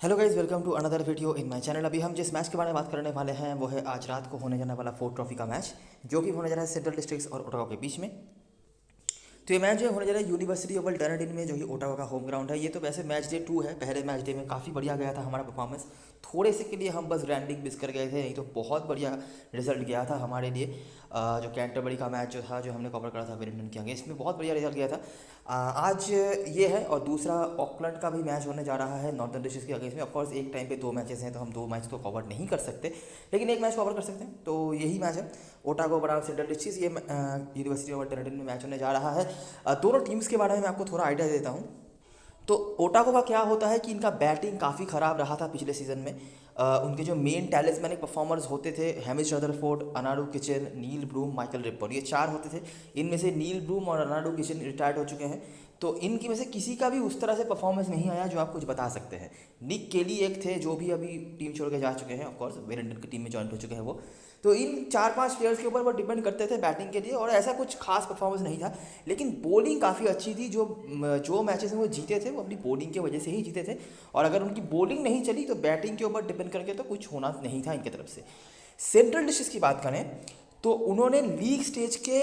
Hello guys, welcome to another video in my channel. अभी हम जिस मैच के बारे में बात करने वाले हैं वो है आज रात को होने जाने वाला फोर्थ ट्रॉफी का मैच, जो कि होने जा रहा है सेंट्रल डिस्ट्रिक्ट्स और ओटावा के बीच में। तो ये मैच जो होने जा रहा है यूनिवर्सिटी ऑफ डनडिन में, जो कि ओटावा का होम ग्राउंड है। ये तो वैसे मैच डे 2 है। पहले मैच डे में काफ़ी बढ़िया गया था हमारा परफॉर्मेंस। थोड़े से के लिए हम बस रैंडिंग मिस कर गए थे, नहीं तो बहुत बढ़िया रिजल्ट गया था हमारे लिए। जो कैंटरबरी का मैच जो था, जो हमने कवर करा था वेलिंगटन के अगेंस्ट में, बहुत बढ़िया रिजल्ट गया था। आज ये है, और दूसरा ऑकलैंड का भी मैच होने जा रहा है नॉर्थर्न डिस्ट्रिक्ट के अगेंस्ट में। ऑफकोर्स एक टाइम पे 2 मैचेस हैं, तो हम 2 मैच तो कवर नहीं कर सकते, लेकिन एक मैच कवर कर सकते हैं। तो यही मैच है, ओटागो बनाम सेंट्रल डिस्ट्रिक्ट। ये यूनिवर्सिटी ऑफ डनडिन में मैच होने जा रहा है। दोनों टीम्स के बारे में मैं आपको थोड़ा आइडिया देता हूँ। तो ओटागो का क्या होता है कि इनका बैटिंग काफ़ी ख़राब रहा था पिछले सीज़न में। उनके जो मेन टैलिस्मैनिक परफॉर्मर्स होते थे, हैमिश रदरफोर्ड, अनाडू किचन, नील ब्रूम, माइकल रिपन, ये 4 होते थे। इनमें से नील ब्रूम और अनाडू किचन रिटायर्ड हो चुके हैं। तो इनकी में से किसी का भी उस तरह से परफॉर्मेंस नहीं आया जो आप कुछ बता सकते हैं। निक केली एक थे जो भी अभी टीम छोड़ के जा चुके हैं, ऑफकोर्स वेलिंगटन की टीम में ज्वाइन हो चुके हैं वो। तो इन 4-5 प्लेयर्स के ऊपर वो डिपेंड करते थे बैटिंग के लिए, और ऐसा कुछ खास परफॉर्मेंस नहीं था। लेकिन बॉलिंग काफ़ी अच्छी थी। जो मैचेस में वो जीते थे वो अपनी बॉलिंग की वजह से ही जीते थे, और अगर उनकी बॉलिंग नहीं चली तो बैटिंग के ऊपर डिपेंड करके तो कुछ होना नहीं था इनकी तरफ से। सेंट्रल डिस्ट्रिक्ट की बात करें तो उन्होंने लीग स्टेज के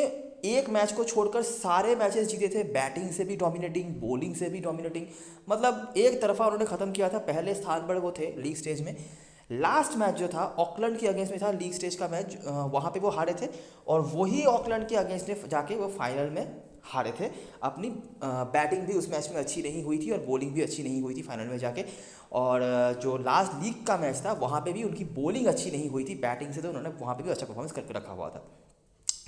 एक मैच को छोड़कर सारे मैचेस जीते थे, बैटिंग से भी डोमिनेटिंग, बॉलिंग से भी डोमिनेटिंग। मतलब एक तरफा उन्होंने ख़त्म किया था। पहले स्थान पर वो थे लीग स्टेज में। लास्ट मैच जो था ऑकलैंड के अगेंस्ट में था, लीग स्टेज का मैच, वहाँ पे वो हारे थे, और वही ऑकलैंड के अगेंस्ट में जाके वो फाइनल में हारे थे। अपनी बैटिंग भी उस मैच में अच्छी नहीं हुई थी और बॉलिंग भी अच्छी नहीं हुई थी फाइनल में जाके। और जो लास्ट लीग का मैच था वहाँ पे भी उनकी बॉलिंग अच्छी नहीं हुई थी, बैटिंग से तो उन्होंने वहाँ पे भी अच्छा परफॉर्मेंस करके रखा हुआ था।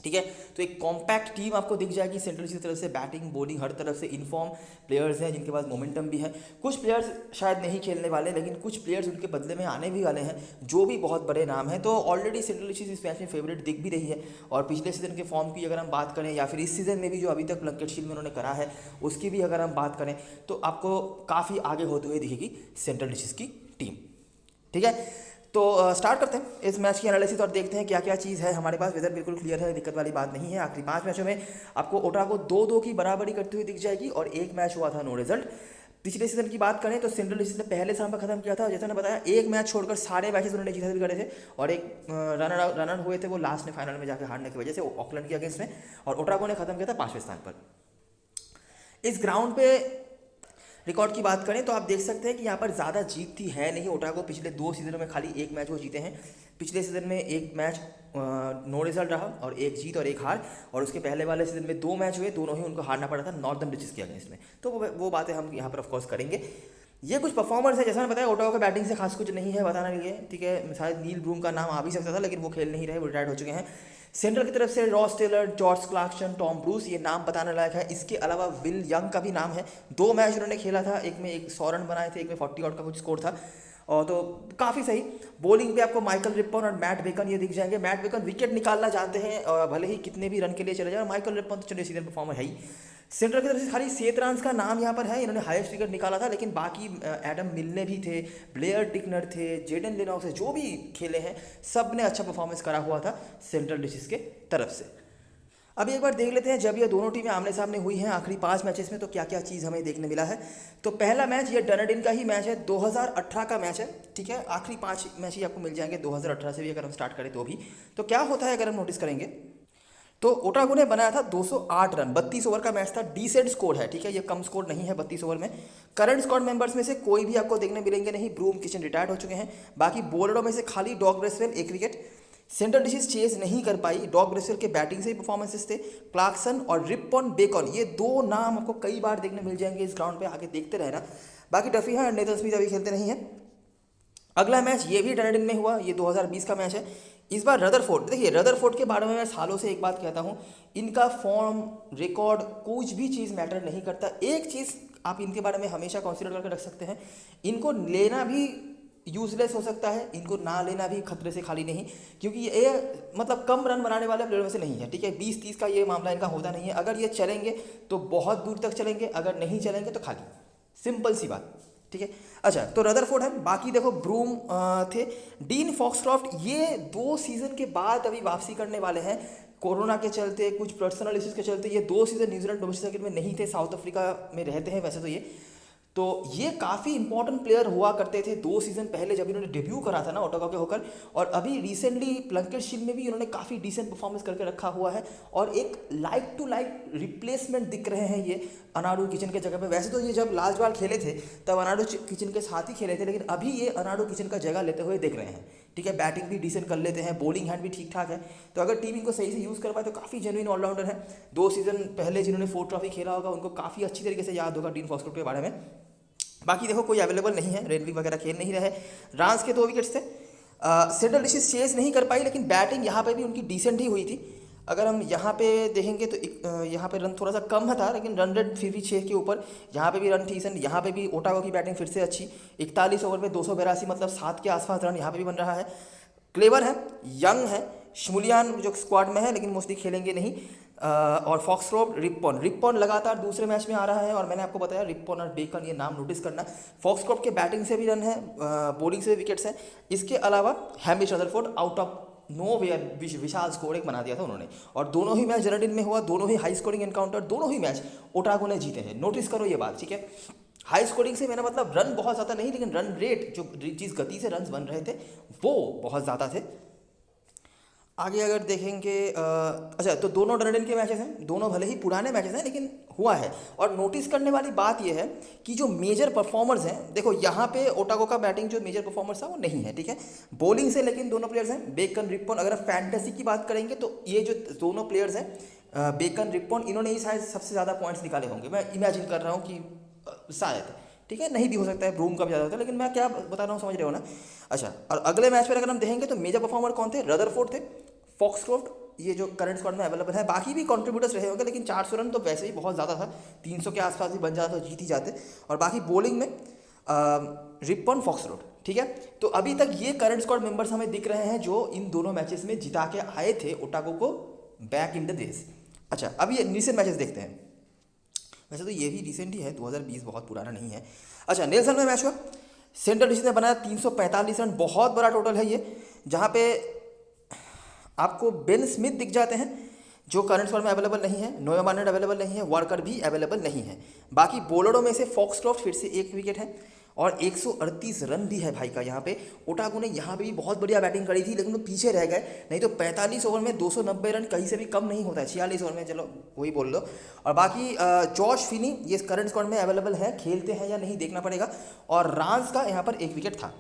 ठीक है, तो एक कॉम्पैक्ट टीम आपको दिख जाएगी सेंट्रल की तरफ से। बैटिंग बॉलिंग हर तरफ से इन्फॉर्म प्लेयर्स हैं जिनके पास मोमेंटम भी है। कुछ प्लेयर्स शायद नहीं खेलने वाले, लेकिन कुछ प्लेयर्स उनके बदले में आने भी वाले हैं जो भी बहुत बड़े नाम हैं। तो ऑलरेडी सेंट्रल इस मैच में फेवरेट दिख भी रही है। और पिछले सीजन के फॉर्म की अगर हम बात करें, या फिर इस सीजन में भी जो अभी तक प्लंकेट शील्ड में उन्होंने करा है उसकी भी अगर हम बात करें, तो आपको काफ़ी आगे होते हुए दिखेगी सेंट्रल की टीम। ठीक है, तो स्टार्ट करते हैं इस मैच की एनालिसिस और देखते हैं क्या क्या चीज़ है हमारे पास। वेदर बिल्कुल क्लियर है, दिक्कत वाली बात नहीं है। आखिरी 5 मैचों में आपको ओटागो 2-2 की बराबरी करते हुए दिख जाएगी, और एक मैच हुआ था नो रिजल्ट। पिछले सीजन की बात करें तो सेंट्रल डिस्ट्रिक्ट ने पहले स्थान पर खत्म किया था। जैसा मैंने बताया, एक मैच छोड़कर सारे मैचेस उन्होंने जीत हासिल करे थे, और एक रन आउट हुए थे वो लास्ट में फाइनल में जाकर हारने की वजह से ऑकलैंड के अगेंस्ट में, और ओटागो ने खत्म किया था 5वें स्थान पर। इस ग्राउंड पे रिकॉर्ड की बात करें तो आप देख सकते हैं कि यहाँ पर ज़्यादा जीत थी है नहीं। ओटागो पिछले 2 सीजनों में खाली एक मैच वो जीते हैं। पिछले सीजन में एक मैच नो रिजल्ट रहा, और एक जीत और एक हार। और उसके पहले वाले सीजन में 2 मैच हुए, दोनों ही उनको हारना पड़ा था नॉर्थर्न डिस्ट्रिक्ट के अगेंस्ट में। तो वो बातें हम यहाँ पर ऑफकोर्स करेंगे। ये कुछ परफॉर्मर्स है, जैसा मैंने बताया ओटागो का बैटिंग से खास कुछ नहीं है बताना नहीं है। ठीक है, शायद नील ब्रूम का नाम आ भी सकता था, लेकिन वो खेल नहीं रहे, वो रिटायर्ड हो चुके हैं। सेंट्रल की तरफ से Ross Taylor, George Clarkson, Tom Bruce, ये नाम बताने लायक है। इसके अलावा विल यंग का भी नाम है। 2 मैच उन्होंने खेला था, एक में 100 रन बनाए थे, एक में 40 आउट का कुछ स्कोर था, और तो काफ़ी सही। बॉलिंग पे आपको माइकल रिपन और मैट बेकन ये दिख जाएंगे। मैट बेकन विकेट निकालना जानते हैं, और भले ही कितने भी रन के लिए चले जाए। माइकल रिपन तो चलिए सीजन परफॉर्मर है ही। सेंट्रल की तरफ से खाली सेतरांस का नाम यहाँ पर है, इन्होंने हाईएस्ट विकेट निकाला था, लेकिन बाकी एडम मिलने भी थे, ब्लेयर टिकनर थे, जेडन लेनॉक्स है, जो भी खेले हैं सब ने अच्छा परफॉर्मेंस करा हुआ था सेंट्रल डिस्ट्रिक्ट के तरफ से। अभी एक बार देख लेते हैं, जब ये दोनों टीमें आमने सामने हुई हैं आखिरी 5 मैचेस में, तो क्या क्या चीज़ हमें देखने मिला है। तो पहला मैच ये डनडिन का ही मैच है, 2018 का मैच है। ठीक है, आखिरी 5 मैच ही आपको मिल जाएंगे 2018 से भी अगर हम स्टार्ट करें तो भी। तो क्या होता है अगर हम नोटिस करेंगे, तो ओटागो ने बनाया था 208 रन, 32 ओवर का मैच था। डिसेंट स्कोर है, ठीक है, ये कम स्कोर नहीं है 32 ओवर में। करंट स्क्वाड मेंबर्स में से कोई भी आपको देखने मिलेंगे नहीं, ब्रूम किचन रिटायर्ड हो चुके हैं। बाकी बॉलरों में से खाली dog Bracewell 1 wicket. Central district chase नहीं कर पाई, डॉग ब्रेसवेल के बैटिंग से ही परफॉर्मेंसेस थे। क्लार्कसन और रिपन बेकन, ये 2 नाम आपको कई बार देखने मिल जाएंगे इस ग्राउंड पे, आगे देखते रहना। बाकी डफी और नेथन स्मिथ अभी खेलते नहीं है। अगला मैच ये भी डनडिन में हुआ, ये 2020 का मैच है। इस बार रदरफोर्ड, देखिए रदरफोर्ड के बारे में मैं सालों से एक बात कहता हूँ, इनका फॉर्म रिकॉर्ड कुछ भी चीज़ मैटर नहीं करता। एक चीज़ आप इनके बारे में हमेशा कंसिडर करके रख सकते हैं, इनको लेना भी यूजलेस हो सकता है, इनको ना लेना भी खतरे से खाली नहीं, क्योंकि ये मतलब कम रन बनाने वाले प्लेयर में से नहीं है। ठीक है, 20-30 का ये मामला इनका होता नहीं है। अगर ये चलेंगे तो बहुत दूर तक चलेंगे, अगर नहीं चलेंगे तो खाली, सिंपल सी बात। ठीक है, अच्छा, तो रदरफोर्ड है। बाकी देखो ब्रूम थे, डीन फॉक्सक्रॉफ्ट, ये 2 सीजन के बाद अभी वापसी करने वाले हैं। कोरोना के चलते, कुछ पर्सनल इश्यूज के चलते ये 2 सीजन न्यूजीलैंड डोमेस्टिक सर्किट में नहीं थे, साउथ अफ्रीका में रहते हैं वैसे तो ये। तो ये काफ़ी इंपॉर्टेंट प्लेयर हुआ करते थे 2 सीज़न पहले जब इन्होंने डेब्यू करा था ना ओटागो के होकर, और अभी रिसेंटली प्लंकेट शील्ड में भी इन्होंने काफ़ी डिसेंट परफॉर्मेंस करके रखा हुआ है, और एक लाइक टू लाइक रिप्लेसमेंट दिख रहे हैं ये अनाडू किचन के जगह पे। वैसे तो ये जब लास्ट बार खेले थे तब अनाडू किचन के साथ ही खेले थे, लेकिन अभी ये अनाडू किचन का जगह लेते हुए दिख रहे हैं। ठीक है, बैटिंग भी डिसेंट कर लेते हैं, बॉलिंग हैंड भी ठीक ठाक है, तो अगर टीम इनको सही से यूज़ कर पाए तो काफ़ी जेन्युइन ऑलराउंडर है। 2 सीज़न पहले जिन्होंने 4 ट्रॉफी खेला होगा उनको काफ़ी अच्छी तरीके से याद होगा डीन फॉस्कोट के बारे में। बाकी देखो कोई अवेलेबल नहीं है, रेनवी वगैरह खेल नहीं रहे। रांस के 2 विकेट्स थे, सेंट्रल डिशेस चेस नहीं कर पाई, लेकिन बैटिंग यहाँ पे भी उनकी डिसेंट ही हुई थी। अगर हम यहाँ पे देखेंगे तो यहाँ पे रन थोड़ा सा कम था, लेकिन रन रेट फिर भी 6 के ऊपर। यहाँ पे भी रन ठीक है, यहाँ पे भी ओटागो की बैटिंग फिर से अच्छी, 41 ओवर में 282, मतलब 7 के आसपास रन यहाँ पे भी बन रहा है। क्लेवर है, यंग है, शमुलियान जो स्क्वाड में है लेकिन मोस्टली खेलेंगे नहीं, और फॉक्सक्रोफ्ट, रिप्पॉन लगातार दूसरे मैच में आ रहा है, और मैंने आपको बताया रिप्पॉन और बेकन ये नाम नोटिस करना। फॉक्सक्रोफ्ट के बैटिंग से भी रन है, बॉलिंग से भी विकेट्स हैं। इसके अलावा Hamish Rutherford out of nowhere विशाल स्कोर एक बना दिया था उन्होंने, और दोनों ही मैच जनरल में हुआ, दोनों ही हाई स्कोरिंग एनकाउंटर, दोनों ही मैच ओटागो ने जीते हैं। नोटिस करो ये बात, ठीक है। हाई स्कोरिंग से मेरा मतलब रन बहुत ज़्यादा नहीं, लेकिन रन रेट जो जिस गति से रन बन रहे थे वो बहुत ज़्यादा थे। आगे अगर देखेंगे अच्छा, तो दोनों डनडिन के मैचेस हैं, दोनों भले ही पुराने मैचेस हैं लेकिन हुआ है। और नोटिस करने वाली बात यह है कि जो मेजर परफॉर्मर्स हैं, देखो यहाँ पे ओटागो का बैटिंग जो मेजर परफॉर्मर्स है वो नहीं है, ठीक है। बॉलिंग से लेकिन दोनों प्लेयर्स हैं, बेकन, रिप्पॉन। अगर आप फैंटेसी की बात करेंगे तो ये जो दोनों प्लेयर्स हैं बेकन, रिप्पॉन, इन्होंने ही शायद सबसे ज़्यादा पॉइंट्स निकाले होंगे, मैं इमेजिन कर रहा हूँ कि शायद, ठीक है, नहीं भी हो सकता है, ब्रूम का भी ज़्यादा होता है, लेकिन मैं क्या बता रहा हूँ समझ रहे हो ना। अच्छा, और अगले मैच पर अगर हम देखेंगे तो मेजर परफॉर्मर कौन थे, रदरफोर्ड थे, फॉक्सक्रोफ्ट, ये जो करंट स्क्वाड में अवेलेबल है। बाकी भी कंट्रीब्यूटर्स रहे होंगे, लेकिन 400 रन तो वैसे ही बहुत ज़्यादा था, 300 के आसपास भी बन जाता तो जीत ही जाते। और बाकी बॉलिंग में रिप्पन, फॉक्सक्रोफ्ट, ठीक है। तो अभी तक ये करंट स्क्वाड मेंबर्स हमें दिख रहे हैं जो इन दोनों मैचेस में जिता के आए थे ओटागो को बैक इन द डेज। अच्छा, अब ये रिसेंट मैचेस देखते हैं। वैसे तो ये भी रिसेंट ही है, 2020 बहुत पुराना नहीं है। अच्छा, नेल्सन में मैच हुआ, सेंट्रल डिश ने बनाया 345 रन, बहुत बड़ा टोटल है ये, जहाँ पे आपको बेन स्मिथ दिख जाते हैं जो करंट स्क्वाड में अवेलेबल नहीं है, नोया मार्नेट अवेलेबल नहीं है, वार्कर भी अवेलेबल नहीं है। बाकी बॉलरों में से फॉक्सक्रोफ्ट फिर से 1 विकेट है, और 138 रन भी है भाई का यहाँ पे। ओटागो ने यहाँ पे भी बहुत बढ़िया बैटिंग करी थी, लेकिन वो पीछे रह गए, नहीं तो 45 ओवर में 290 रन कहीं से भी कम नहीं होता है, 46 ओवर में, चलो वही बोल लो। और बाकी जॉश फिनी ये करंट स्क्वाड में अवेलेबल है, खेलते हैं या नहीं देखना पड़ेगा। और रांस का यहाँ पर 1 विकेट था।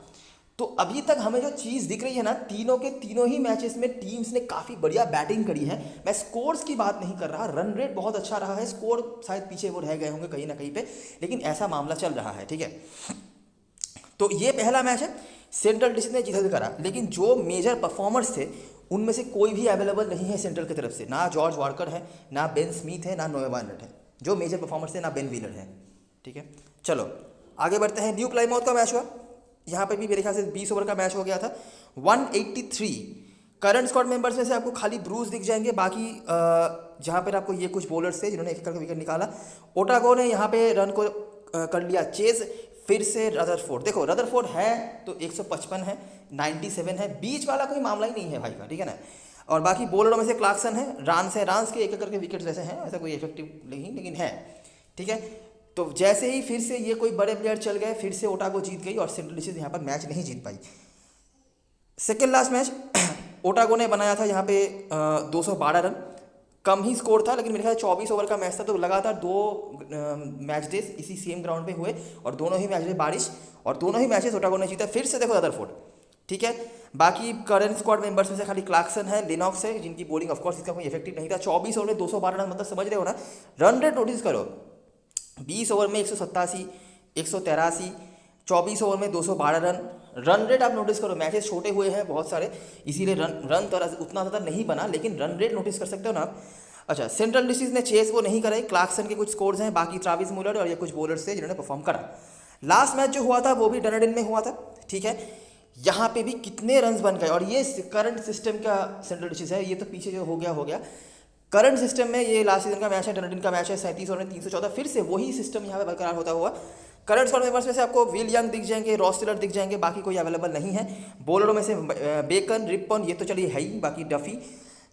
तो अभी तक हमें जो चीज़ दिख रही है ना, तीनों के तीनों ही मैचेस में टीम्स ने काफ़ी बढ़िया बैटिंग करी है। मैं स्कोर्स की बात नहीं कर रहा, रन रेट बहुत अच्छा रहा है, स्कोर शायद पीछे वो रह गए होंगे कहीं ना कहीं पे, लेकिन ऐसा मामला चल रहा है, ठीक है। तो ये पहला मैच है, सेंट्रल डिश ने जीत करा, लेकिन जो मेजर परफॉर्मर्स थे उनमें से कोई भी अवेलेबल नहीं है सेंट्रल की तरफ से, ना जॉर्ज वार्कर है, ना बेन स्मिथ है, ना नोया मार्नेट है जो मेजर परफॉर्मर्स है, ना बेन व्हीलर है, ठीक है। चलो आगे बढ़ते हैं। न्यू प्लाईमाउथ का मैच हुआ, यहाँ पे भी मेरे ख्याल से 20 ओवर का मैच हो गया था, 183। करंट स्क्वाड मेंबर्स में से आपको खाली ब्रूस दिख जाएंगे, बाकी जहाँ पर आपको ये कुछ बॉलर्स थे जिन्होंने एक करके विकेट निकाला। ओटागो ने यहाँ पे रन को कर लिया चेज, फिर से रदरफोर्ड, देखो रदरफोर्ड है तो 155 है, 97 है, बीच वाला कोई मामला ही नहीं है भाई का, ठीक है ना। और बाकी बॉलरों में से क्लार्कसन है, रांस के एक करके विकेट वैसे हैं, ऐसा कोई इफेक्टिव नहीं लेकिन है, ठीक है। तो जैसे ही फिर से ये कोई बड़े प्लेयर चल गए, फिर से ओटागो जीत गई, और सेंट्रल डिशेज यहाँ पर मैच नहीं जीत पाई। सेकेंड लास्ट मैच ओटागो ने बनाया था यहाँ पे 212 रन, कम ही स्कोर था, लेकिन मेरे ख्याल 24 ओवर का मैच था, तो लगातार 2 मैच डेज इसी सेम ग्राउंड पे हुए, और दोनों ही मैच में बारिश, और दोनों ही मैचेस ओटागो ने जीता। फिर से देखो रदरफोर्ड, ठीक है। बाकी करंट स्क्वाड मेंबर्स में से खाली क्लार्कसन है, लिनॉक्स है, जिनकी बॉलिंग ऑफकोर्स इसका कोई इफेक्टिव नहीं था। 24 ओवर में 212 रन, मतलब समझ रहे हो ना। रन रेट नोटिस करो, 20 ओवर में 187, 183, 24 ओवर में 212 रन। रन रेट आप नोटिस करो, मैचेस छोटे हुए हैं बहुत सारे, इसीलिए रन तो उतना ज़्यादा नहीं बना, लेकिन रन रेट नोटिस कर सकते हो ना आप। अच्छा, सेंट्रल डिशेज ने चेस वो नहीं कराई, क्लार्कसन के कुछ स्कोर्स हैं, बाकी ट्राविस मुलर और ये कुछ बॉलर्स थे जिन्होंने परफॉर्म करा। लास्ट मैच जो हुआ था वो भी डनडिन में हुआ था, ठीक है। यहाँ पे भी कितने रन्स बन गए, और ये करंट सिस्टम का सेंट्रल डिशेज है, ये तो पीछे जो हो गया करंट सिस्टम में। ये लास्ट सीजन का मैच है, डनडिन का मैच है, 37 ओवर में 314, फिर से वही सिस्टम यहाँ पे बरकरार होता हुआ। करंट स्क्वाड मेंबर्स में से आपको विल यंग दिख जाएंगे, रॉस टेलर दिख जाएंगे, बाकी कोई अवेलेबल नहीं है। बॉलरों में से बेकन, रिप्पन, ये तो चलिए है ही, बाकी डफी।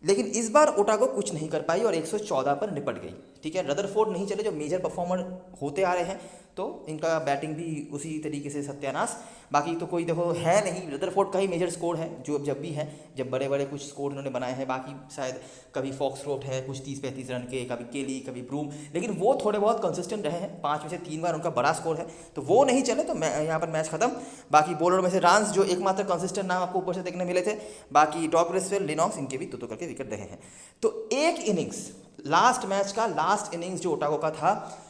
लेकिन इस बार ओटागो कुछ नहीं कर पाई और 114 पर निपट गई, ठीक है। रदरफोर्ड नहीं चले जो मेजर परफॉर्मर होते आ रहे हैं, तो इनका बैटिंग भी उसी तरीके से सत्यानाश। बाकी तो कोई देखो है नहीं, रदरफोर्ड का ही मेजर स्कोर है जो जब भी है, जब बड़े बड़े कुछ स्कोर उन्होंने बनाए हैं। बाकी शायद कभी फॉक्सट्रोट है कुछ 30-35 रन के, कभी केली, कभी ब्रूम, लेकिन वो थोड़े बहुत कंसिस्टेंट रहे हैं। 5 में से 3 बार उनका बड़ा स्कोर है, तो वो नहीं चले तो यहाँ पर मैच खत्म। बाकी बॉलर में से रांस जो एकमात्र कंसिस्टेंट नाम आपको ऊपर से देखने मिले थे, बाकी डॉग ब्रेसवेल, लिनॉक्स, इनके भी दो करके विकेट रहे हैं। तो एक इनिंग्स, लास्ट मैच का लास्ट इनिंग्स जो ओटागो का था,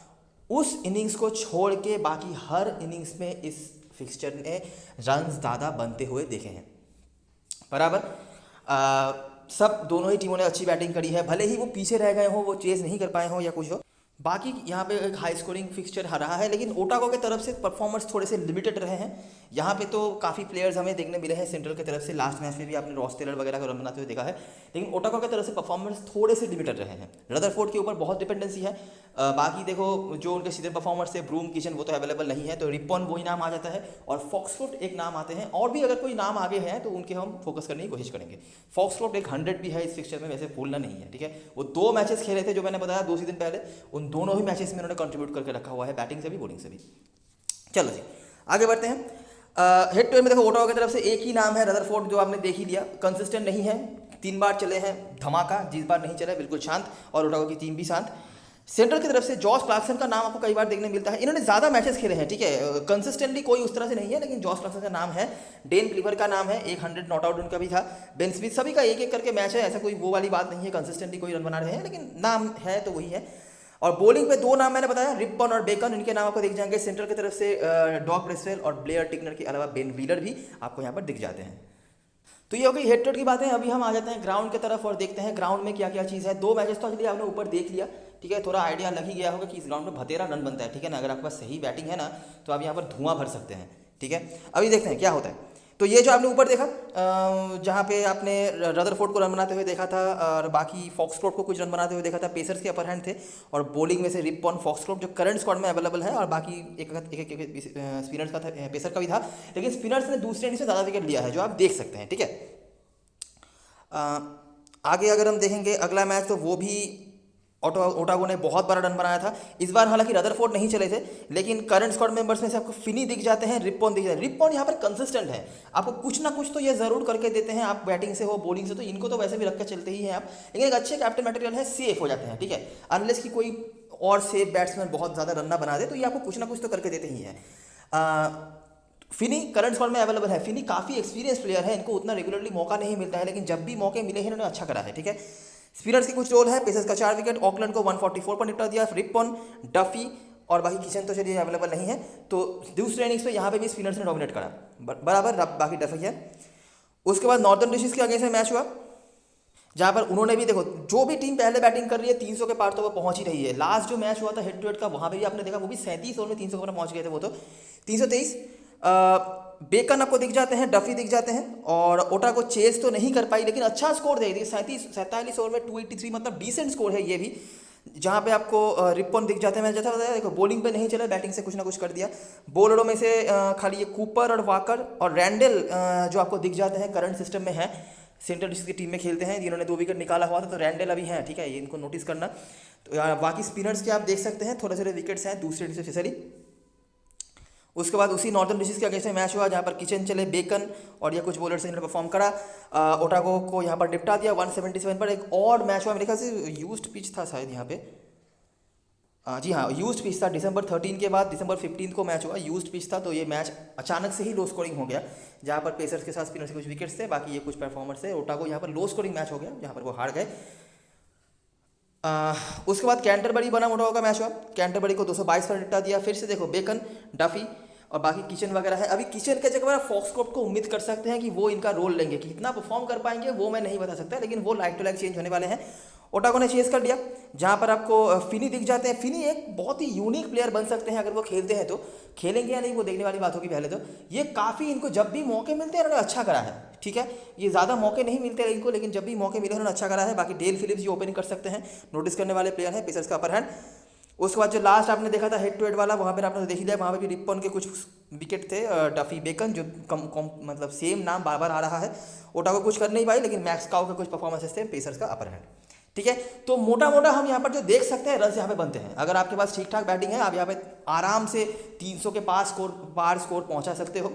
उस इनिंग्स को छोड़ के बाकी हर इनिंग्स में इस फिक्सचर ने रन्स ज़्यादा बनते हुए देखे हैं बराबर। सब दोनों ही टीमों ने अच्छी बैटिंग करी है, भले ही वो पीछे रह गए हो, वो चेज नहीं कर पाए हो या कुछ हो। बाकी यहाँ पे एक हाई स्कोरिंग फिक्सचर रहा है, लेकिन ओटागो की तरफ से परफॉर्मेंस थोड़े से लिमिटेड रहे हैं। यहाँ पे तो काफ़ी प्लेयर्स हमें देखने मिले हैं सेंट्रल की तरफ से। लास्ट मैच में भी आपने रॉस टेलर वगैरह को रन बनाते हुए देखा है, लेकिन ओटागो की तरफ से परफॉर्मेंस थोड़े से लिमिटेड रहे हैं। रदरफोर्ड के ऊपर बहुत डिपेंडेंसी है। बाकी देखो जो उनके सीधे परफॉर्मर्स है, ब्रूम, किचन, वो तो अवेलेबल नहीं है, तो रिपॉन वही नाम आ जाता है, और फॉक्सट्रोट एक नाम आते हैं। और भी अगर कोई नाम आगे हैं तो उनके हम फोकस करने की कोशिश करेंगे। फॉक्सट्रोट एक 100 भी है इस फिक्सचर में, वैसे भूलना नहीं है, ठीक है। वो 2 मैचेस खेले थे जो मैंने बताया 2 सीजन पहले, उन दोनों ही मैचेस में उन्होंने कंट्रीब्यूट करके रखा हुआ है, बैटिंग से भी बॉलिंग से भी। चलो जी आगे बढ़ते हैं। हेड टू हेड में देखो ओटावा की तरफ से एक ही नाम है रदरफोर्ड, जो आपने देख ही लिया, कंसिस्टेंट नहीं है। 3 बार चले हैं धमाका, जिस बार नहीं चला बिल्कुल शांत, और ओटावा की टीम भी शांत। सेंट्रल की तरफ से जॉश क्लार्कसन का नाम आपको कई बार देखने मिलता है। इन्होंने ज़्यादा मैचेस खेले हैं, ठीक है, कंसिस्टेंटली कोई उस तरह से नहीं है, लेकिन जॉश क्लार्कसन का नाम है। डेन क्लीवर का नाम है, 100 नॉट आउट उनका भी था। बेन स्मिथ, सभी का एक एक करके मैच है, ऐसा कोई वो वाली बात नहीं है कंसिस्टेंटली कोई रन बना रहे हैं, लेकिन नाम है तो वही है। और बॉलिंग पे 2 नाम मैंने बताया, रिपन और बेकन, इनके नाम आपको दिख जाएंगे। सेंट्रल की तरफ से डॉग ब्रेसवेल और ब्लेयर टिकनर के अलावा बेन व्हीलर भी आपको यहाँ पर दिख जाते हैं। तो ये हो गई हेड टू हेड की बातें। अभी हम आ जाते हैं ग्राउंड की तरफ और देखते हैं ग्राउंड में क्या क्या चीज़ है। 2 मैचेस तो चलिए आपने ऊपर देख लिया, ठीक है, थोड़ा आइडिया लग ही गया होगा कि इस ग्राउंड में भतेरा रन बनता है, ठीक है ना। अगर आपके पास सही बैटिंग है ना तो आप यहाँ पर धुआं भर सकते हैं, ठीक है। अभी देखते हैं क्या होता है। तो ये जो आपने ऊपर देखा, जहाँ पे आपने रदरफोर्ड को रन बनाते हुए देखा था, और बाकी फॉक्सट्रोट को कुछ रन बनाते हुए देखा था, पेसर्स के अपर हैंड थे, और बॉलिंग में से रिपन, फॉक्सट्रोट जो करंट स्क्वाड में अवेलेबल है, और बाकी एक स्पिनर्स का था, पेसर का भी था, लेकिन स्पिनर्स ने दूसरे इनिंग्स में ज़्यादा विकेट लिया है, जो आप देख सकते हैं, ठीक है। आगे अगर हम देखेंगे अगला मैच, तो वो भी ओटागो ने बहुत बड़ा रन बनाया था। इस बार हालांकि रदरफोर्ड नहीं चले थे, लेकिन करंट स्क्वाड मेंबर्स में से आपको फिनी दिख जाते हैं, रिपॉन दिख जाते हैं। रिपॉन यहाँ पर कंसिस्टेंट है, आपको कुछ ना कुछ तो ये जरूर करके देते हैं, आप बैटिंग से हो बॉलिंग से, तो इनको तो वैसे भी रख के चलते ही हैं आप, लेकिन एक अच्छे कैप्टन मटेरियल है, सेफ हो जाते हैं, ठीक है। अनलेस कि कोई और सेफ बैट्समैन बहुत ज़्यादा रन ना बना दे, तो ये आपको कुछ ना कुछ तो करके देते ही हैं। फिनी करंट स्क्वाड में अवेलेबल है। फिनी काफ़ी एक्सपीरियंस प्लेयर है, इनको उतना रेगुलरली मौका नहीं मिलता है, लेकिन जब भी मौके मिले हैं इन्होंने अच्छा करा है, ठीक है। स्पिनर्स की कुछ रोल है, पेसर्स का 4 विकेट, ऑकलैंड को 144 पर निपटा दिया, रिपन, डफी और बाकी किचन तो चलिए अवेलेबल नहीं है, तो दूसरे इनिंग्स में यहाँ पे भी स्पिनर्स ने डोमिनेट करा बराबर, बाकी डफी है। उसके बाद नॉर्दर्न डिशेस के अगेंस्ट में मैच हुआ, जहाँ पर उन्होंने भी देखो, जो भी टीम पहले बैटिंग कर रही है 300 के पार तो वो पहुंच ही रही है। लास्ट जो मैच हुआ था हेड टू हेड का, वहाँ पे भी आपने देखा, वो भी 37 ओवर में 300 पर पहुंच गए थे, वो तो 323। बेकन आपको दिख जाते हैं, डफी दिख जाते हैं, और ओटा को चेस तो नहीं कर पाई, लेकिन अच्छा स्कोर दे दी, 47 ओवर में 283, मतलब डिसेंट स्कोर है ये भी। जहाँ पे आपको रिपन दिख जाते हैं, मैंने जैसा बताया, देखो बॉलिंग पे नहीं चला, बैटिंग से कुछ ना कुछ कर दिया। बॉलरों में से खाली ये कूपर और वाकर और रैंडल जो आपको दिख जाते हैं, करंट सिस्टम में है, सेंट्रल डिस्ट्रिक्ट की टीम में खेलते हैं, जिन्होंने 2 विकेट निकाला हुआ था, तो रैंडल अभी हैं, ठीक है, ये इनको नोटिस करना। तो बाकी स्पिनर्स के आप देख सकते हैं, थोड़े थोड़े विकेट्स हैं दूसरे से स्पेशली। उसके बाद उसी नॉर्दर्न डिशेस के अगेंस्ट मैच हुआ, जहाँ पर किचन चले, बेकन और या कुछ बॉलर से इन्होंने परफॉर्म करा, ओटागो को यहाँ पर निपटा दिया 177 पर। एक और मैच हुआ, मेरे ख्याल से यूज्ड पिच था शायद यहाँ पे, जी हाँ यूज्ड पिच था। दिसंबर 13 के बाद दिसंबर 15 को मैच हुआ, यूज्ड पिच था, तो ये मैच अचानक से ही लो स्कोरिंग हो गया, जहाँ पर पेसर्स के साथ स्पिनर्स के कुछ विकेट्स थे, बाकी ये कुछ परफॉर्मर्स थे। ओटागो यहाँ पर लो स्कोरिंग मैच हो गया, जहाँ पर वो हार गए। उसके बाद कैंटरबरी बना ओटागो का मैच हुआ, कैंटरबरी को 222 पर निपटा दिया। फिर से देखो बेकन, डफी और बाकी किचन वगैरह है। अभी किचन के जगह पर फॉक्सट्रोट को उम्मीद कर सकते हैं कि वो इनका रोल लेंगे, कि कितना परफॉर्म कर पाएंगे वो मैं नहीं बता सकता, लेकिन वो लाइक टू लाइक चेंज होने वाले हैं। ओटागो ने चेस कर दिया, जहाँ पर आपको फिनी दिख जाते हैं। फिनी एक बहुत ही यूनिक प्लेयर बन सकते हैं अगर वो खेलते हैं, तो खेलेंगे या नहीं वो देखने वाली बात होगी। पहले तो ये काफ़ी, इनको जब भी मौके मिलते हैं इन्होंने अच्छा करा है, ठीक है। ये ज़्यादा मौके नहीं मिलते हैं इनको, लेकिन जब भी मौके मिले उन्होंने अच्छा करा है। बाकी डेल फिलिप्स ये ओपनिंग कर सकते हैं, नोटिस करने वाले प्लेयर हैं, पेसर्स का अपर हैंड। उसके बाद जो लास्ट आपने देखा था हेड टू हेड वाला, वहाँ पर आपने देख लिया, वहाँ पर भी रिपन के कुछ विकेट थे, डफी, बेकन, जो कम मतलब सेम नाम बार बार आ रहा है। ओटागो कुछ कर नहीं पाई, लेकिन मैक्स काउ के कुछ परफॉर्मेंसेस थे, पेसर्स का अपर हैंड, ठीक है। तो मोटा मोटा हम यहाँ पर जो देख सकते हैं, रन यहाँ पे बनते हैं। अगर आपके पास ठीक ठाक बैटिंग है, आप यहाँ पे आराम से 300 के पार स्कोर पहुंचा सकते हो।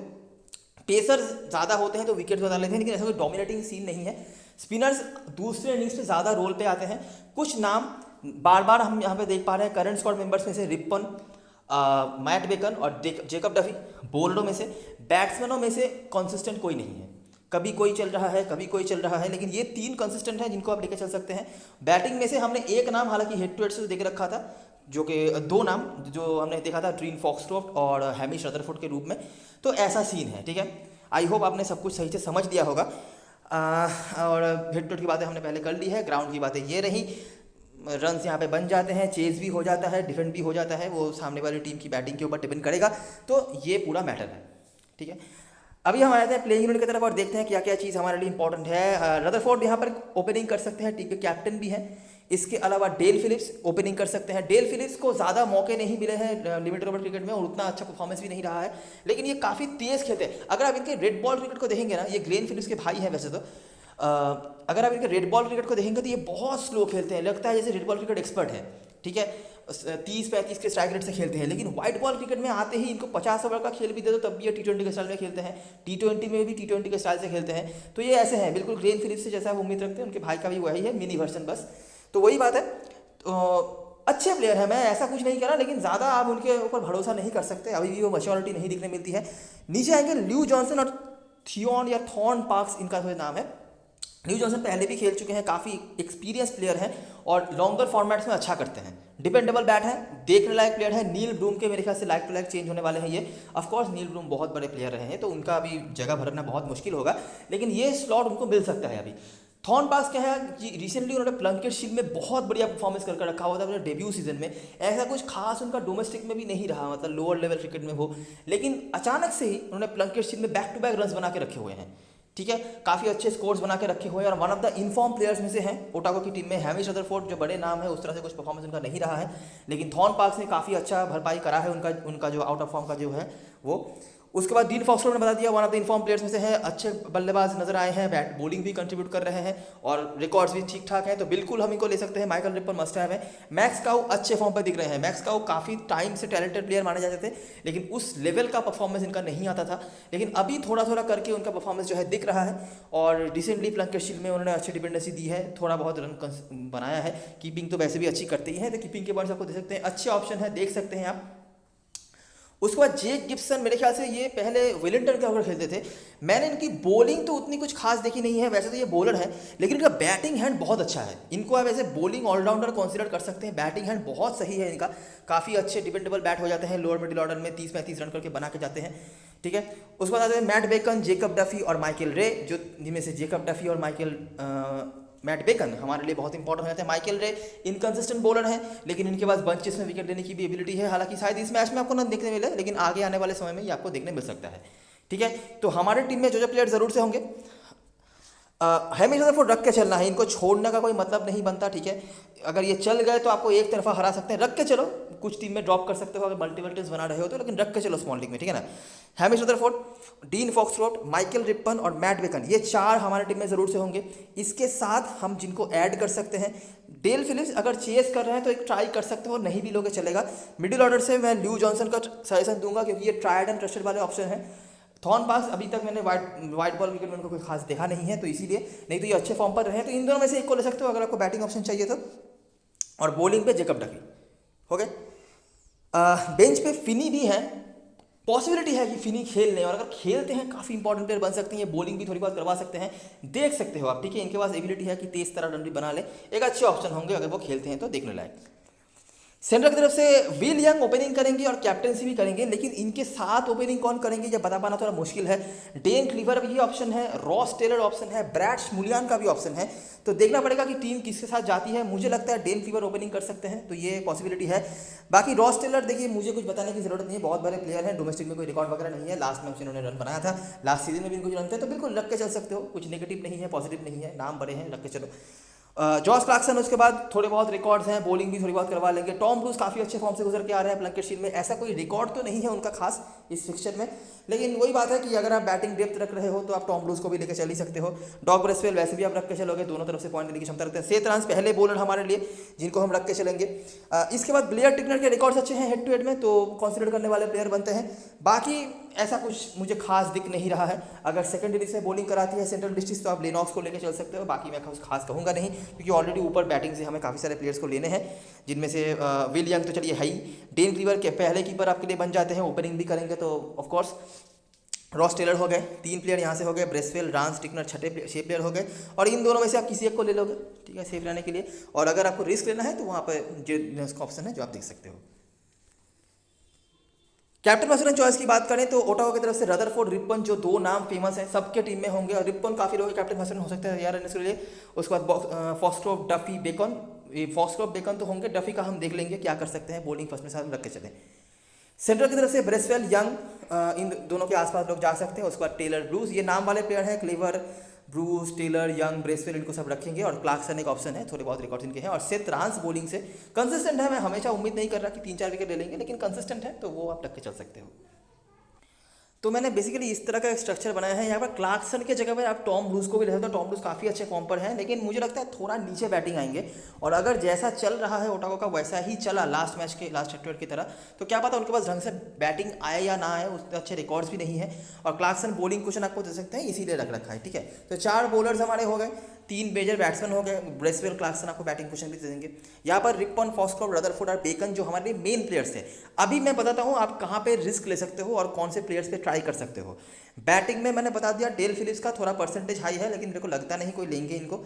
पेसर्स ज़्यादा होते हैं तो विकेट ज़्यादा लेते हैं, लेकिन ऐसा कोई डोमिनेटिंग सीन नहीं है। स्पिनर्स दूसरे इनिंग्स पे ज़्यादा रोल पे आते हैं। कुछ नाम बार बार हम यहाँ पे देख पा रहे हैं करंट स्क्वाड मेंबर्स में से रिपन, मैट बेकन और जेकब डफी। बॉलरों में से, बैट्समैनों में से कंसिस्टेंट कोई नहीं है, कभी कोई चल रहा है कभी कोई चल रहा है, लेकिन ये 3 कंसिस्टेंट हैं जिनको आप लेकर चल सकते हैं। बैटिंग में से हमने एक नाम हालांकि हेड टू हेड से देख रखा था, जो कि 2 नाम जो हमने देखा था, ड्रीन फॉक्सक्रोफ्ट और हैमिश रदरफोर्ड के रूप में। तो ऐसा सीन है, ठीक है। आई होप आपने सब कुछ सही से समझ लिया होगा। और हेड टू हेड की बातें हमने पहले कर ली है, ग्राउंड की बातें ये रही। रन्स यहाँ पे बन जाते हैं, चेज भी हो जाता है, डिफेंड भी हो जाता है, वो सामने वाली टीम की बैटिंग के ऊपर डिपेंड करेगा। तो ये पूरा मैटर है, ठीक है। अभी हम आते हैं प्लेइंग यूनिट की तरफ और देखते हैं क्या क्या चीज़ हमारे लिए इंपॉर्टेंट है। रदरफोर्ड यहाँ पर ओपनिंग कर सकते हैं, टीम के कैप्टन भी हैं। इसके अलावा डेल फिलिप्स ओपनिंग कर सकते हैं। डेल फिलिप्स को ज़्यादा मौके नहीं मिले हैं लिमिटेड ओवर क्रिकेट में और उतना अच्छा परफॉर्मेंस भी नहीं रहा है, लेकिन ये काफ़ी तेज़ खेलते हैं। अगर आप इनके रेड बॉल क्रिकेट को देखेंगे ना, ये ग्लेन फिलिप्स के भाई हैं वैसे तो, अगर आप इनके रेड बॉल क्रिकेट को देखेंगे तो ये बहुत स्लो खेलते हैं, लगता है जैसे रेड बॉल क्रिकेट एक्सपर्ट है, ठीक है। 30-35 के स्ट्राइक रेट से खेलते हैं, लेकिन व्हाइट बॉल क्रिकेट में आते ही इनको 50 ओवर का खेल भी दे दो तब भी ये T20 के स्टाइल में खेलते हैं, T20 में भी T20 के स्टाइल से खेलते हैं। तो ये ऐसे हैं बिल्कुल ग्लेन फिलिप्स से जैसा आप उम्मीद रखते हैं, उनके भाई का भी वही है, मिनी वर्जन बस। तो वही बात है, तो अच्छे प्लेयर है, मैं ऐसा कुछ नहीं कह रहा, लेकिन ज़्यादा आप उनके ऊपर भरोसा नहीं कर सकते, अभी भी वो मैच्योरिटी नहीं दिखने मिलती है। नीचे आएंगे ल्यू जॉनसन और थियोन या थॉर्न पार्क्स, इनका कोई नाम है। ल्यू जॉनसन पहले भी खेल चुके हैं, काफ़ी एक्सपीरियंस प्लेयर हैं और लॉन्गर फॉर्मेट्स में अच्छा करते हैं। डिपेंडेबल बैट है, देखने लायक प्लेयर है। नील ब्रूम के मेरे ख्याल से लाइक टू लाइक चेंज होने वाले हैं ये। ऑफकोर्स नील ब्रूम बहुत बड़े प्लेयर रहे हैं, तो उनका अभी जगह भरना बहुत मुश्किल होगा, लेकिन ये स्लॉट उनको मिल सकता है अभी। थॉर्न पार्क्स क्या है कि रिसेंटली उन्होंने प्लंकेट शील्ड में बहुत बढ़िया परफॉर्मेंस करके रखा हुआ था अपने डेब्यू सीजन में। ऐसा कुछ खास उनका डोमेस्टिक में भी नहीं रहा, मतलब लोअर लेवल क्रिकेट में हो, लेकिन अचानक से ही उन्होंने प्लंकेट शील्ड में बैक टू बैक रन्स बना के रखे हुए हैं, ठीक है। काफ़ी अच्छे स्कोर्स बना के रखे हुए हैं और one of the inform players में से हैं ओटागो की टीम में। हैमिश रदरफोर्ड जो बड़े नाम है, उस तरह से कुछ परफॉर्मेंस उनका नहीं रहा है, लेकिन थॉर्न पार्क्स ने काफ़ी अच्छा भरपाई करा है उनका जो आउट ऑफ फॉर्म का जो है वो। उसके बाद डीन फॉक्सक्रोफ्ट ने बता दिया, one of the inform players में से है, अच्छे बल्लेबाज नजर आए हैं, बैट बॉलिंग भी कंट्रीब्यूट कर रहे हैं और रिकॉर्ड्स भी ठीक ठाक हैं, तो बिल्कुल हम इनको ले सकते हैं। माइकल रिपन मस्ट हैव है। मैक्स काउ अच्छे फॉर्म पर दिख रहे हैं। मैक्स काउ काफ़ी टाइम से टैलेंटेड प्लेयर माने जाते थे, लेकिन उस लेवल का परफॉर्मेंस इनका नहीं आता था, लेकिन अभी थोड़ा थोड़ा करके उनका परफॉर्मेंस जो है दिख रहा है और रिसेंटली प्लंकेट शील्ड में उन्होंने अच्छी डिपेंडेंसी दी है, थोड़ा बहुत रन बनाया है। कीपिंग तो वैसे भी अच्छी करते ही हैं, तो कीपिंग के बारे में आपको दे सकते हैं, अच्छे ऑप्शन है, देख सकते हैं आप। उसके बाद जेक गिब्सन, मेरे ख्याल से ये पहले वेलिंगटन के ओवर खेलते थे। मैंने इनकी बॉलिंग तो उतनी कुछ खास देखी नहीं है, वैसे तो ये बॉलर है, लेकिन इनका बैटिंग हैंड बहुत अच्छा है। इनको आप ऐसे बॉलिंग ऑलराउंडर कंसीडर कर सकते हैं, बैटिंग हैंड बहुत सही है इनका, काफ़ी अच्छे डिपेंडेबल बैट हो जाते हैं, लोअर मिडिल ऑर्डर में 30-35 रन करके बना के जाते हैं, ठीक है। उसके बाद आते हैं मैट बेकन, जेकब डफी और माइकल रे, जो जिनमें से जेकब डफी और मैट बेकन हमारे लिए बहुत इंपॉर्टेंट हो जाते हैं। माइकल रे इनकंसिस्टेंट बॉलर हैं, लेकिन इनके पास बंचेस में विकेट लेने की भी एबिलिटी है। हालांकि शायद इस मैच में आपको ना देखने मिले, लेकिन आगे आने वाले समय में ये आपको देखने मिल सकता है, ठीक है। तो हमारे टीम में जो प्लेयर जरूर से होंगे, हैमिश रदरफोर्ड रख के चलना है, इनको छोड़ने का कोई मतलब नहीं बनता, ठीक है। अगर ये चल गए तो आपको एक तरफा हरा सकते हैं, रख के चलो, कुछ टीम में ड्रॉप कर सकते हो अगर मल्टीपल टीम्स बना रहे हो तो, लेकिन रख के चलो स्मॉल लीग में, ठीक है ना। Hamish Rutherford, Dean Foxcroft, Michael Rippon और मैट बेकन, ये 4 हमारे टीम में ज़रूर से होंगे। इसके साथ हम जिनको ऐड कर सकते हैं, डेल फिलिप्स अगर चेस कर रहे हैं तो एक ट्राई कर सकते हो, नहीं भी लोगे चलेगा। मिडिल ऑर्डर से मैं ल्यू जॉनसन का सजेशन दूंगा, क्योंकि ये ट्राइड एंड ट्रस्टेड वाले ऑप्शन है। थॉर्न पार्क्स अभी तक मैंने वाइट बॉल क्रिकेट में उनको कोई खास देखा नहीं है, तो इसीलिए, नहीं तो ये अच्छे फॉर्म पर रहे हैं, तो इन दोनों में से एक को ले सकते हो अगर आपको बैटिंग ऑप्शन चाहिए तो। और बॉलिंग पे जेकब डफी हो गए। बेंच पे फिनी भी हैं, पॉसिबिलिटी है कि फिनी खेल लें, और अगर खेलते हैं काफ़ी इंपॉर्टेंट प्लेयर बन सकते हैं, बॉलिंग भी थोड़ी बहुत करवा सकते हैं, देख सकते हो आप, ठीक है। इनके पास एबिलिटी है कि तेज तरह रन भी बना ले, एक अच्छे ऑप्शन होंगे अगर वो खेलते हैं तो देखने लायक। सेंटर की तरफ से विल यंग ओपनिंग करेंगे और कैप्टनसी भी करेंगे, लेकिन इनके साथ ओपनिंग कौन करेंगे ये बता पाना थोड़ा मुश्किल है। डेन क्लीवर भी ऑप्शन है, रॉस टेलर ऑप्शन है, ब्रैड स्मुलियान का भी ऑप्शन है, तो देखना पड़ेगा कि टीम किसके साथ जाती है। मुझे लगता है डेन क्लीवर ओपनिंग कर सकते हैं, तो ये पॉसिबिलिटी है। बाकी रॉस टेलर देखिए, मुझे कुछ बताने की जरूरत नहीं है, बहुत बड़े प्लेयर हैं, डोमेस्टिक में कोई रिकॉर्ड वगैरह नहीं है, लास्ट मैच इन्होंने रन बनाया था, लास्ट सीजन में भी इनको रन थे, तो बिल्कुल रख के चल सकते हो, कुछ नेगेटिव नहीं है, पॉजिटिव नहीं है, नाम बड़े हैं, रख के चलो। जॉस क्लार्कसन उसके बाद थोड़े बहुत रिकॉर्ड्स हैं, बॉलिंग भी थोड़ी बहुत करवा लेंगे। टॉम ब्रूस काफ़ी अच्छे फॉर्म से गुजर के आ रहे हैं प्लंकेट शील्ड में, ऐसा कोई रिकॉर्ड तो नहीं है उनका खास इस फिक्चर में, लेकिन वही बात है कि अगर आप बैटिंग डेप्थ रख रहे हो तो आप टॉम ब्रूस को भी लेकर चल ही सकते हो। डॉग ब्रेसवेल वैसे भी आप रख के चलोगे, दोनों तरफ से पॉइंट देने की क्षमता रखते हैं। सेथ रांस पहले बॉलर हमारे लिए जिनको हम रख के चलेंगे। इसके बाद ब्लेयर टिकनर के रिकॉर्ड्स अच्छे हैं हेड टू हेड में, तो कंसिडर करने वाले प्लेयर बनते हैं। बाकी ऐसा कुछ मुझे खास दिख नहीं रहा है। अगर सेकंड इनिंग्स में बॉलिंग कराती है सेंट्रल डिस्ट्रिक्ट तो आप लेनॉक्स को लेकर चल सकते हो, बाकी मैं कुछ खास कहूँगा नहीं, क्योंकि ऑलरेडी ऊपर बैटिंग से हमें काफ़ी सारे प्लेयर्स को लेने हैं, जिनमें से विल यंग तो चलिए है ही, डेन क्लीवर के पहले कीपर आपके लिए बन जाते हैं, ओपनिंग भी करेंगे तो ऑफकोर्स रॉस टेलर हो गए, 3 प्लेयर यहाँ से हो गए, ब्रेसवेल, रांस, टिकनर 6 प्लेयर हो गए, और इन दोनों में से आप किसी एक को ले लोगे, ठीक है, सेफ रहने के लिए। और अगर आपको रिस्क लेना है तो वहाँ पर जो ऑप्शन है जो आप देख सकते हो। कैप्टन मैसूरन चॉइस की बात करें तो ओटावा की तरफ से रदरफोर्ड, रिपन, जो 2 नाम फेमस हैं, सबके टीम में होंगे, और रिपन काफ़ी लोग कैप्टन मैसूरन हो सकते हैं यार इसके लिए। उसके बाद Foxcroft, Duffy, Bacon, Foxcroft Bacon तो होंगे, डफी का हम देख लेंगे क्या कर सकते हैं, बॉलिंग फर्स्ट में साथ रख के चलें। सेंट्रल की तरफ से ब्रेसवेल, यंग, इन दोनों के आसपास लोग जा सकते हैं। उसके बाद टेलर, ब्रूस, ये नाम वाले प्लेयर हैं, Cleaver, Bruce, Taylor, Young, Bracewell, इनको सब रखेंगे, और क्लार्कसन एक ऑप्शन है, थोड़े बहुत रिकॉर्ड्स इनके हैं। और सेथ रांस बॉलिंग से कंसिस्टेंट है, मैं हमेशा उम्मीद नहीं कर रहा कि 3-4 विकेट ले लेंगे, लेकिन कंसिस्टेंट है तो वो आप रख के चल सकते हो। तो मैंने बेसिकली इस तरह का एक स्ट्रक्चर बनाया है। यहाँ पर क्लार्कसन के जगह पर आप टॉम ब्रूस को भी ले सकते हो। टॉम ब्रूस काफ़ी अच्छे फॉर्म पर हैं, लेकिन मुझे लगता है थोड़ा नीचे बैटिंग आएंगे, और अगर जैसा चल रहा है ओटावा का वैसा ही चला लास्ट मैच के लास्ट हेड की तरह, तो क्या पता उनके पास ढंग से बैटिंग आए या ना आए, उसके अच्छे रिकॉर्ड्स भी नहीं है। और क्लार्कसन बॉलिंग क्वेश्चन आपको दे सकते हैं, इसीलिए रख रखा है, ठीक है। तो 4 बॉलर्स हमारे हो गए, 3 मेजर बैट्समैन हो गए, ब्रेसवेल, क्लार्कसन आपको बैटिंग क्वेश्चन भी दे देंगे। यहाँ पर रिपन, फॉक्सक्रॉफ्ट, रदरफोर्ड और बेकन जो हमारे मेन प्लेयर्स हैं। अभी मैं बताता हूँ आप कहाँ पे रिस्क ले सकते हो और कौन से प्लेयर्स पे ट्राई कर सकते हो। बैटिंग में मैंने बता दिया डेल फिलिप्स का थोड़ा परसेंटेज हाई है, लेकिन मेरे को लगता नहीं कोई लेंगे इनको।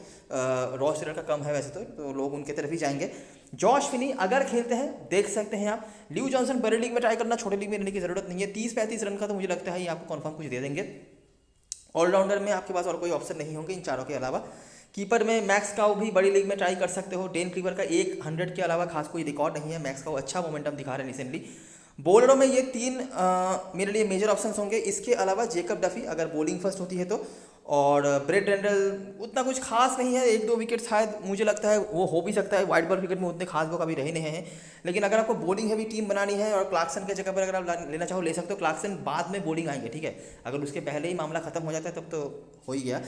रॉस टेलर का कम है वैसे तो लोग उनके तरफ ही जाएंगे। जॉश फिनी अगर खेलते हैं देख सकते हैं आप। ल्यू जॉनसन बड़ी लीग में ट्राई करना, छोटी लीग में रहने की जरूरत नहीं है। 30-35 रन का तो मुझे लगता है ये आपको कन्फर्म कुछ दे देंगे। ऑलराउंडर में आपके पास और कोई ऑप्शन नहीं होंगे इन चारों के अलावा। कीपर में मैक्स काउ भी बड़ी लीग में ट्राई कर सकते हो। डेन क्लीवर का 100 के अलावा खास कोई रिकॉर्ड नहीं है। मैक्स काउ अच्छा मोमेंटम दिखा रहे हैं रिसेंटली। बॉलरों में ये 3 मेरे लिए मेजर ऑप्शंस होंगे। इसके अलावा जेकब डफी अगर बॉलिंग फर्स्ट होती है तो, और ब्रेट रेंडल उतना कुछ खास नहीं है, 1-2 विकेट शायद मुझे लगता है वो हो भी सकता है। वाइट बॉल क्रिकेट में उतने खास वो कभी रहे नहीं हैं, लेकिन अगर आपको बॉलिंग हैवी टीम बनानी है और क्लार्कसन के जगह पर अगर आप लेना चाहो ले सकते हो। क्लार्कसन बाद में बॉलिंग आएंगे, ठीक है, अगर उसके पहले ही मामला खत्म हो जाता है तब तो हो ही गया।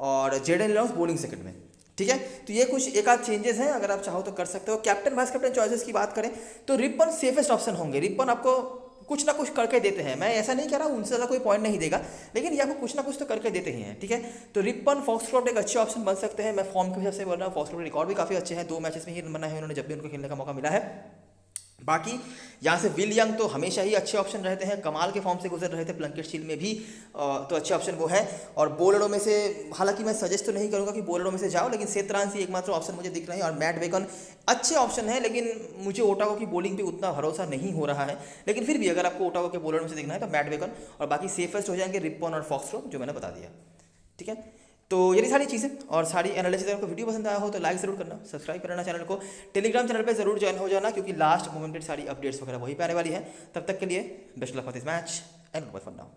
और जेडन लॉन्स बॉलिंग सेकंड में, ठीक है। तो ये कुछ एक आध चेंजेस हैं, अगर आप चाहो तो कर सकते हो। कैप्टन वाइस कैप्टन चॉइसेस की बात करें तो रिपन सेफेस्ट ऑप्शन होंगे। रिपन आपको कुछ ना कुछ करके देते हैं, मैं ऐसा नहीं कह रहा हूँ उनसे ज़्यादा कोई पॉइंट नहीं देगा, लेकिन ये आपको कुछ ना कुछ तो करके देते ही हैं, ठीक है। तो रिपन, फॉक्सक्रॉफ्ट एक अच्छे ऑप्शन बन सकते हैं। मैं फॉर्म के हिसाब से बोल रहा हूँ, फॉक्सक्रॉफ्ट रिकॉर्ड भी काफ़ी अच्छे हैं, 2 मैचेस में ही रन बनाए हैं उन्होंने जब भी उनको खेलने का मौका मिला है। बाकी यहाँ से विल यंग तो हमेशा ही अच्छे ऑप्शन रहते हैं, कमाल के फॉर्म से गुजर रहे थे प्लंकेट शील्ड में भी, तो अच्छे ऑप्शन वो है। और बॉलरों में से हालांकि मैं सजेस्ट तो नहीं करूँगा कि बॉलरों में से जाओ, लेकिन सेथ रांस ही एकमात्र ऑप्शन मुझे दिख रहे हैं। और मैट बेकन अच्छे ऑप्शन है, लेकिन मुझे ओटावा की बॉलिंग पे उतना भरोसा नहीं हो रहा है। लेकिन फिर भी अगर आपको ओटावा के बॉलर में से देखना है तो मैट बेकन, और बाकी सेफेस्ट हो जाएंगे रिपन और फॉक्सक्रॉफ्ट जो मैंने बता दिया, ठीक है। तो यही सारी चीज़ें और सारी एनालिसिस, अगर आपको वीडियो पसंद आया हो तो लाइक ज़रूर करना, सब्सक्राइब करना चैनल को, टेलीग्राम चैनल पे ज़रूर ज्वाइन हो जाना, क्योंकि लास्ट मोमेंट सारी अपडेट्स वगैरह वहीं पे आने वाली है। तब तक के लिए best luck for this match and for now.